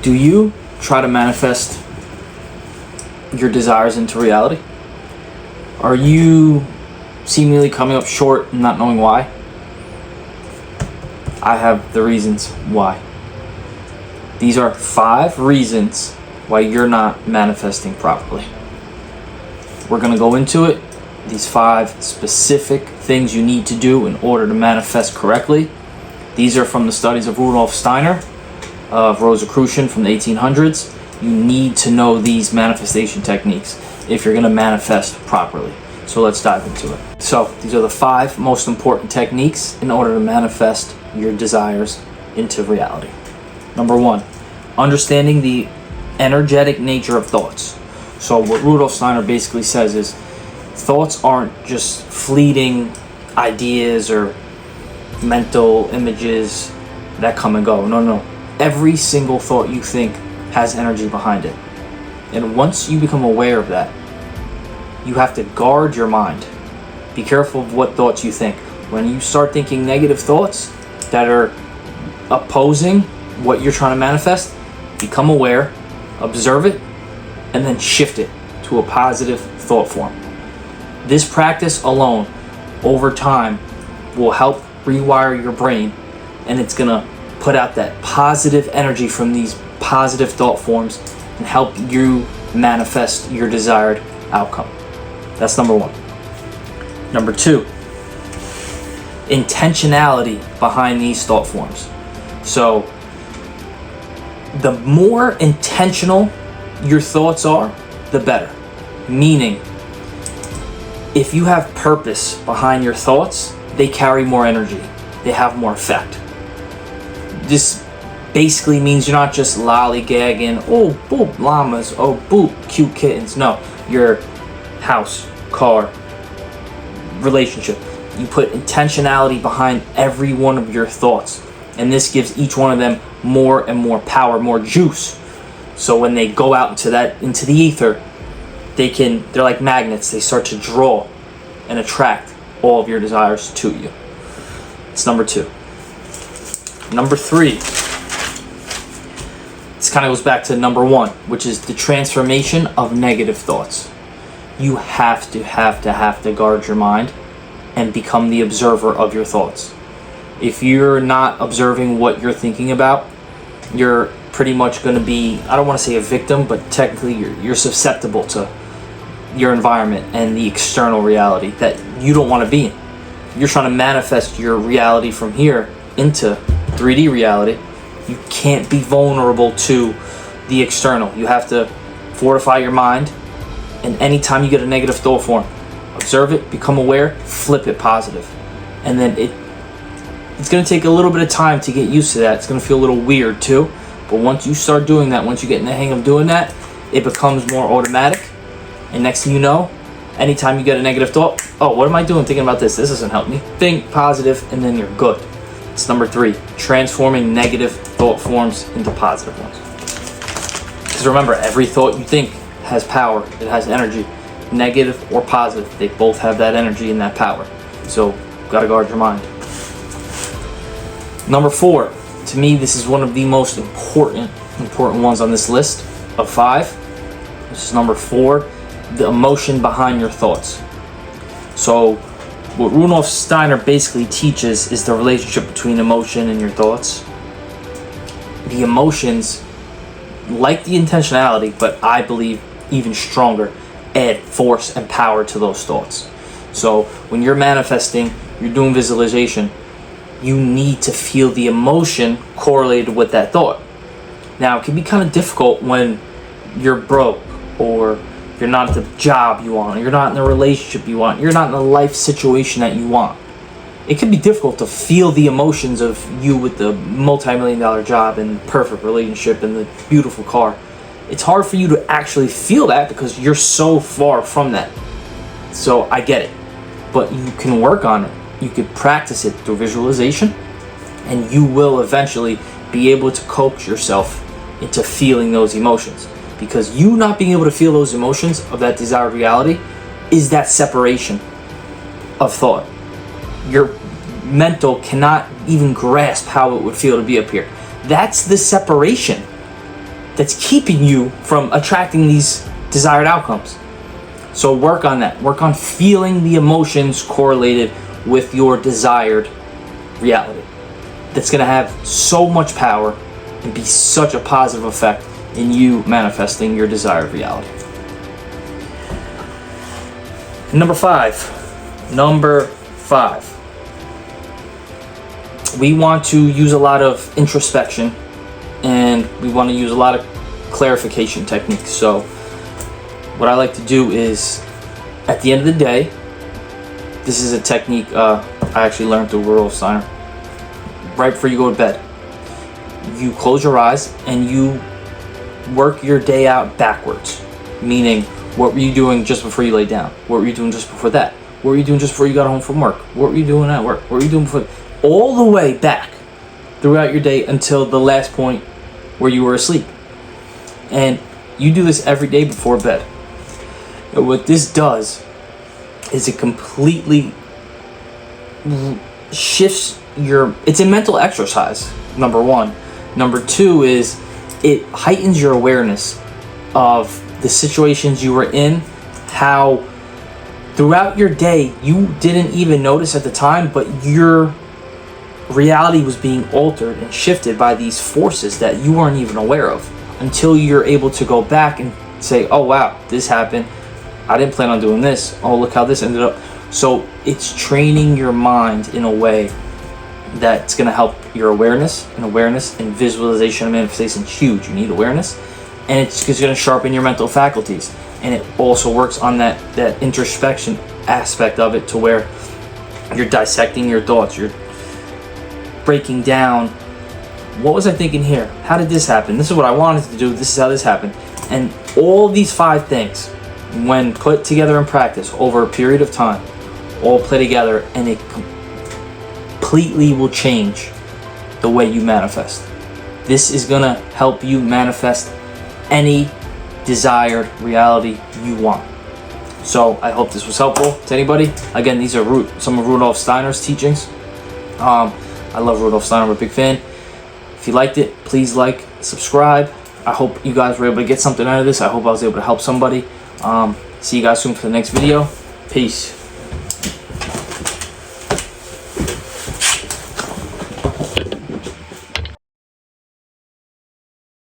Do you try to manifest your desires into reality? Are you seemingly coming up short and not knowing why? I have the reasons why. These are 5 reasons why you're not manifesting properly. We're going to go into it. These 5 specific things you need to do in order to manifest correctly. These are from the studies of Rudolph Steiner of Rosicrucian from the 1800s. You need to know these manifestation techniques if you're going to manifest properly. So let's dive into it. So these are the 5 most important techniques in order to manifest your desires into reality. Number 1, understanding the energetic nature of thoughts. So what Rudolph Steiner basically says is thoughts aren't just fleeting ideas or mental images that come and go. No. Every single thought you think has energy behind it. And once you become aware of that, you have to guard your mind. Be careful of what thoughts you think. When you start thinking negative thoughts that are opposing what you're trying to manifest, become aware, observe it, and then shift it to a positive thought form. This practice alone, over time, will help rewire your brain, and it's gonna put out that positive energy from these positive thought forms and help you manifest your desired outcome. That's number 1. Number 2, intentionality behind these thought forms. So the more intentional your thoughts are, the better. Meaning, if you have purpose behind your thoughts, they carry more energy. They have more effect. This basically means you're not just lollygagging, oh, boop, llamas, oh, boop, cute kittens. No, your house, car, relationship. You put intentionality behind every one of your thoughts. And this gives each one of them more and more power, more juice. So when they go out into the ether, they're like magnets. They start to draw and attract all of your desires to you. It's number 2. Number 3. This kind of goes back to number 1, which is the transformation of negative thoughts. You have to guard your mind and become the observer of your thoughts. If you're not observing what you're thinking about, you're pretty much going to be, I don't want to say a victim, but technically you're susceptible to your environment and the external reality that you don't want to be in. You're trying to manifest your reality from here into 3D reality. You can't be vulnerable to the external. You have to fortify your mind, and anytime you get a negative thought form, observe it, become aware, flip it positive. And then it's going to take a little bit of time to get used to that. It's going to feel a little weird too, but once you start doing that, once you get in the hang of doing that, it becomes more automatic. And next thing you know, anytime you get a negative thought, oh, what am I doing thinking about this? This doesn't help me. Think positive, and then you're good. It's number 3, transforming negative thought forms into positive ones. Because remember, every thought you think has power. It has energy. Negative or positive, they both have that energy and that power. So, gotta guard your mind. Number 4, to me, this is one of the most important ones on this list of 5. This is number 4, the emotion behind your thoughts. So what Rudolph Steiner basically teaches is the relationship between emotion and your thoughts. The emotions, like the intentionality, but I believe even stronger, add force and power to those thoughts. So when you're manifesting, you're doing visualization, you need to feel the emotion correlated with that thought. Now, it can be kind of difficult when you're broke, or you're not at the job you want, or you're not in the relationship you want, you're not in the life situation that you want. It can be difficult to feel the emotions of you with the multi-million-dollar job and perfect relationship and the beautiful car. It's hard for you to actually feel that because you're so far from that. So I get it, but you can work on it. You could practice it through visualization, and you will eventually be able to coax yourself into feeling those emotions. Because you not being able to feel those emotions of that desired reality is that separation of thought. Your mental cannot even grasp how it would feel to be up here. That's the separation. that's keeping you from attracting these desired outcomes. So work on that. Work on feeling the emotions correlated with your desired reality. That's going to have so much power and be such a positive effect in you manifesting your desired reality. Number five. We want to use a lot of introspection, and we want to use a lot of clarification techniques. So what I like to do is, at the end of the day, this is a technique I actually learned through Rudolph Steiner. Right before you go to bed, you close your eyes and you work your day out backwards. Meaning, what were you doing just before you lay down? What were you doing just before that? What were you doing just before you got home from work? What were you doing at work? What were you doing before? All the way back throughout your day until the last point where you were asleep. And you do this every day before bed. And what this does is it completely shifts it's a mental exercise, number one. Number two is it heightens your awareness of the situations you were in, how throughout your day you didn't even notice at the time, but your reality was being altered and shifted by these forces that you weren't even aware of until you're able to go back and say, oh wow, this happened. I didn't plan on doing this. Oh, look how this ended up. So it's training your mind in a way that's going to help your awareness and visualization and manifestation is huge. You need awareness, and it's going to sharpen your mental faculties. And it also works on that introspection aspect of it, to where you're dissecting your thoughts. You're breaking down, what was I thinking here? How did this happen? This is what I wanted to do. This is how this happened. And all these 5 things, when put together in practice over a period of time, all play together, and it completely will change the way you manifest. This is gonna help you manifest any desired reality you want. So I hope this was helpful to anybody. Again, these are some of Rudolph Steiner's teachings. I love Rudolph Steiner. I'm a big fan. If you liked it, please like, subscribe. I hope you guys were able to get something out of this. I hope I was able to help somebody. See you guys soon for the next video. Peace.